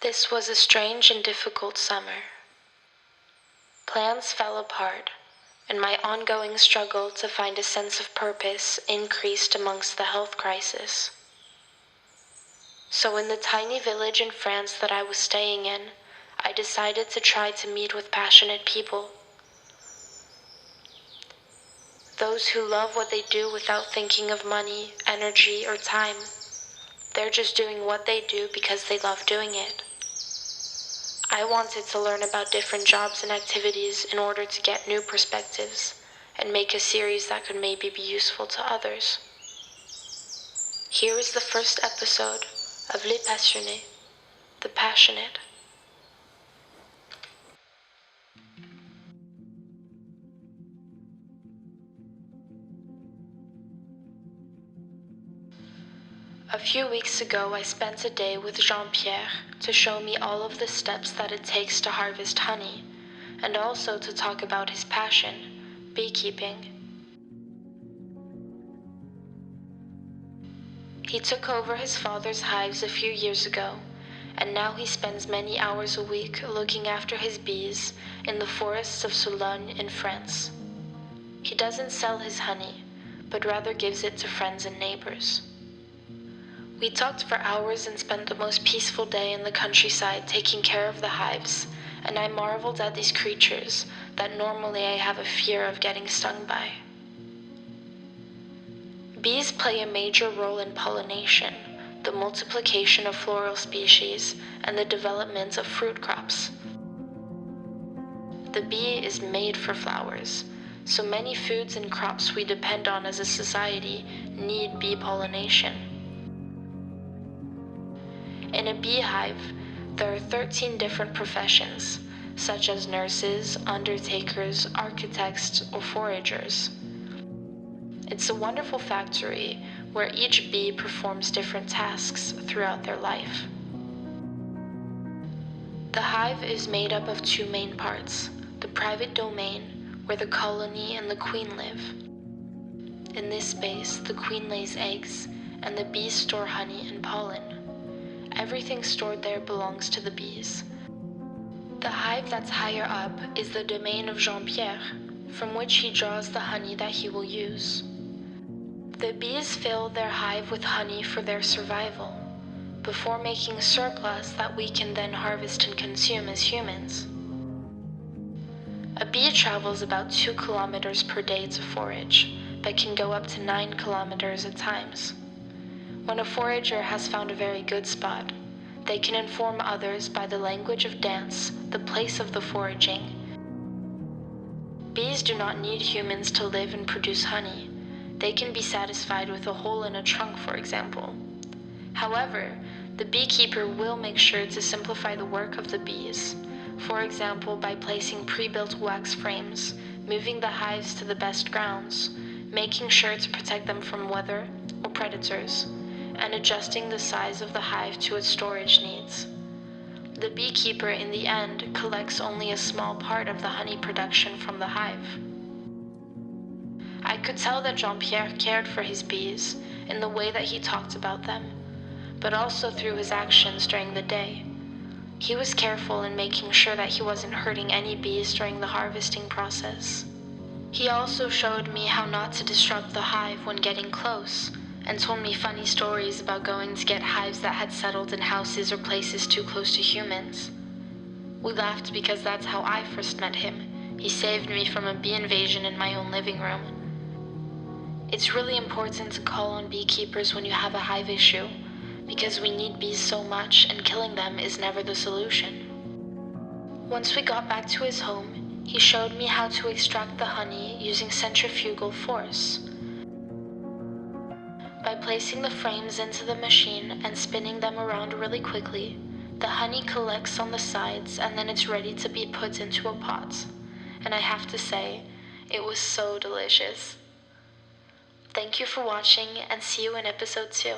This was a strange and difficult summer. Plans fell apart, and my ongoing struggle to find a sense of purpose increased amongst the health crisis. So in the tiny village in France that I was staying in, I decided to try to meet with passionate people. Those who love what they do without thinking of money, energy, or time. They're just doing what they do because they love doing it. I wanted to learn about different jobs and activities in order to get new perspectives and make a series that could maybe be useful to others. Here is the first episode of Les Passionnés, the Passionate. A few weeks ago, I spent a day with Jean-Pierre to show me all of the steps that it takes to harvest honey, and also to talk about his passion, beekeeping. He took over his father's hives a few years ago, and now he spends many hours a week looking after his bees in the forests of Sologne in France. He doesn't sell his honey, but rather gives it to friends and neighbors. We talked for hours and spent the most peaceful day in the countryside taking care of the hives, and I marveled at these creatures that normally I have a fear of getting stung by. Bees play a major role in pollination, the multiplication of floral species, and the development of fruit crops. The bee is made for flowers, so many foods and crops we depend on as a society need bee pollination. In a beehive, there are 13 different professions, such as nurses, undertakers, architects, or foragers. It's a wonderful factory where each bee performs different tasks throughout their life. The hive is made up of two main parts: the private domain, where the colony and the queen live. In this space, the queen lays eggs, and the bees store honey and pollen. Everything stored there belongs to the bees. The hive that's higher up is the domain of Jean-Pierre, from which he draws the honey that he will use. The bees fill their hive with honey for their survival, before making a surplus that we can then harvest and consume as humans. A bee travels about 2 kilometers per day to forage, but can go up to 9 kilometers at times. When a forager has found a very good spot, they can inform others by the language of dance the place of the foraging. Bees do not need humans to live and produce honey. They can be satisfied with a hole in a trunk, for example. However, the beekeeper will make sure to simplify the work of the bees, for example by placing pre-built wax frames, moving the hives to the best grounds, making sure to protect them from weather or predators, and adjusting the size of the hive to its storage needs. The beekeeper, in the end, collects only a small part of the honey production from the hive. I could tell that Jean-Pierre cared for his bees in the way that he talked about them, but also through his actions during the day. He was careful in making sure that he wasn't hurting any bees during the harvesting process. He also showed me how not to disrupt the hive when getting close, and told me funny stories about going to get hives that had settled in houses or places too close to humans. We laughed because that's how I first met him. He saved me from a bee invasion in my own living room. It's really important to call on beekeepers when you have a hive issue, because we need bees so much and killing them is never the solution. Once we got back to his home, he showed me how to extract the honey using centrifugal force. By placing the frames into the machine and spinning them around really quickly, the honey collects on the sides and then it's ready to be put into a pot. And I have to say, it was so delicious. Thank you for watching and see you in episode 2.